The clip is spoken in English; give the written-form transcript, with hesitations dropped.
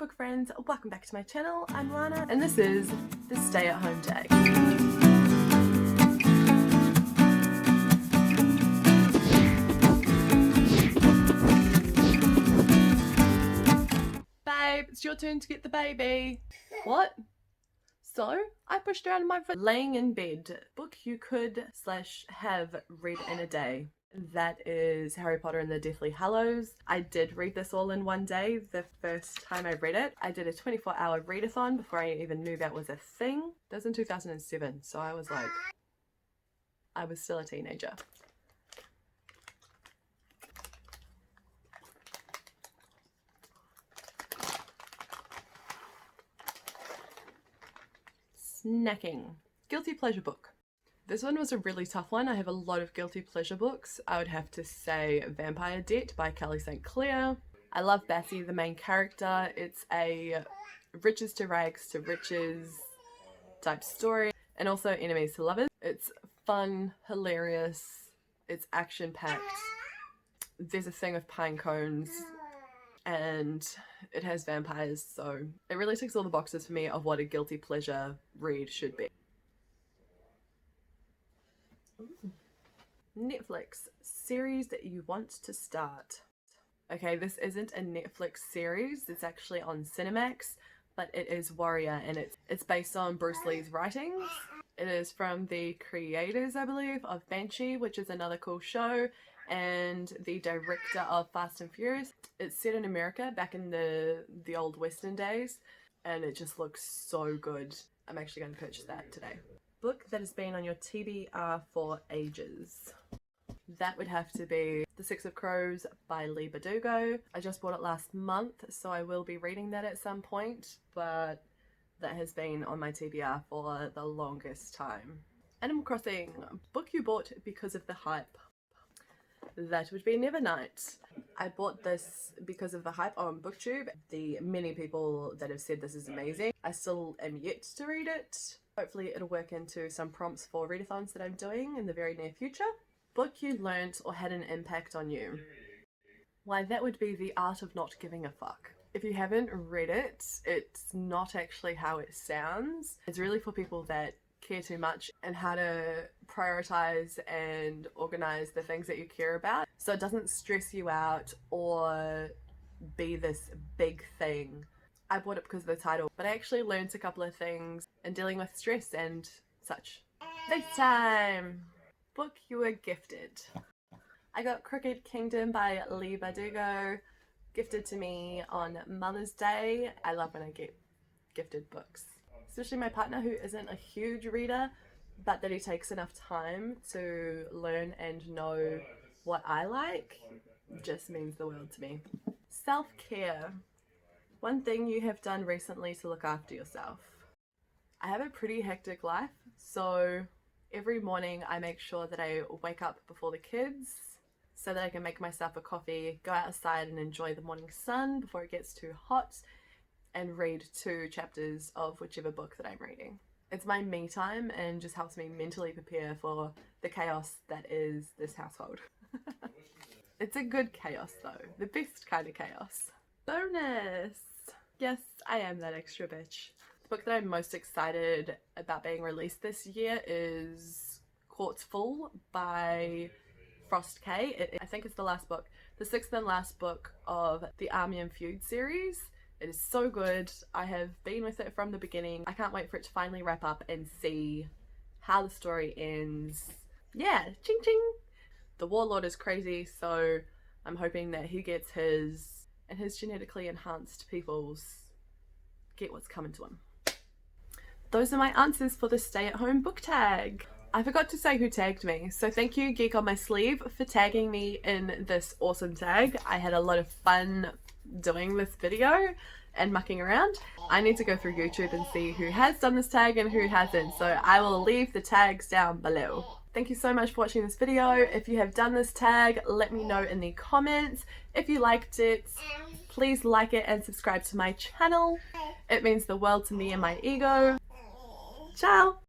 book friends, welcome back to my channel. I'm Lana and this is the stay at home tag. Babe, it's your turn to get the baby. What? So, I pushed around my foot. Laying in bed. Book you could / have read in a day. That is Harry Potter and the Deathly Hallows. I did read this all in one day the first time I read it. I did a 24-hour readathon before I even knew that was a thing. That was in 2007, so I was still a teenager. Snacking. Guilty pleasure book. This one was a really tough one. I have a lot of guilty pleasure books. I would have to say Vampire Debt by Kelly St. Clair. I love Bessie, the main character. It's a riches to rags to riches type story, and also enemies to lovers. It's fun, hilarious, it's action packed. There's a thing of pine cones and it has vampires, so it really ticks all the boxes for me of what a guilty pleasure read should be. Netflix series that you want to start. Okay, this isn't a Netflix series, it's actually on Cinemax, but it is Warrior and it's based on Bruce Lee's writings. It is from the creators, I believe, of Banshee, which is another cool show, and the director of Fast and Furious. It's set in America back in the old Western days, and it just looks so good. I'm actually going to purchase that today. Book that has been on your TBR for ages. That would have to be The Six of Crows by Leigh Bardugo. I just bought it last month, so I will be reading that at some point, but that has been on my TBR for the longest time. Animal Crossing. Book you bought because of the hype. That would be Nevernight. I bought this because of the hype on BookTube. The many people that have said this is amazing. I still am yet to read it. Hopefully it'll work into some prompts for readathons that I'm doing in the very near future. Book you learnt or had an impact on you. Why, that would be The Art of Not Giving a Fuck. If you haven't read it, it's not actually how it sounds. It's really for people that care too much and how to prioritize and organize the things that you care about, so it doesn't stress you out or be this big thing. I bought it because of the title, but I actually learned a couple of things in dealing with stress and such. This time! Book you were gifted. I got Crooked Kingdom by Leigh Bardugo, gifted to me on Mother's Day. I love when I get gifted books. Especially my partner, who isn't a huge reader, but that he takes enough time to learn and know what I like, just means the world to me. Self-care. One thing you have done recently to look after yourself. I have a pretty hectic life, so every morning I make sure that I wake up before the kids so that I can make myself a coffee, go outside and enjoy the morning sun before it gets too hot, and read 2 chapters of whichever book that I'm reading. It's my me time and just helps me mentally prepare for the chaos that is this household. It's a good chaos though, the best kind of chaos. Bonus! Yes, I am that extra bitch. The book that I'm most excited about being released this year is Court's Full by Frost K. I think it's the last book, the 6th and last book of the Army and Feud series. It is so good. I have been with it from the beginning. I can't wait for it to finally wrap up and see how the story ends. Yeah, ching ching! The warlord is crazy, so I'm hoping that he gets his, and his genetically enhanced peoples get what's coming to him. Those are my answers for the stay-at-home book tag. I forgot to say who tagged me, so thank you Geek on My Sleeve for tagging me in this awesome tag. I had a lot of fun doing this video and mucking around. I need to go through YouTube and see who has done this tag and who hasn't, so I will leave the tags down below. Thank you so much for watching this video. If you have done this tag, let me know in the comments. If you liked it, please like it and subscribe to my channel. It means the world to me and my ego. Ciao!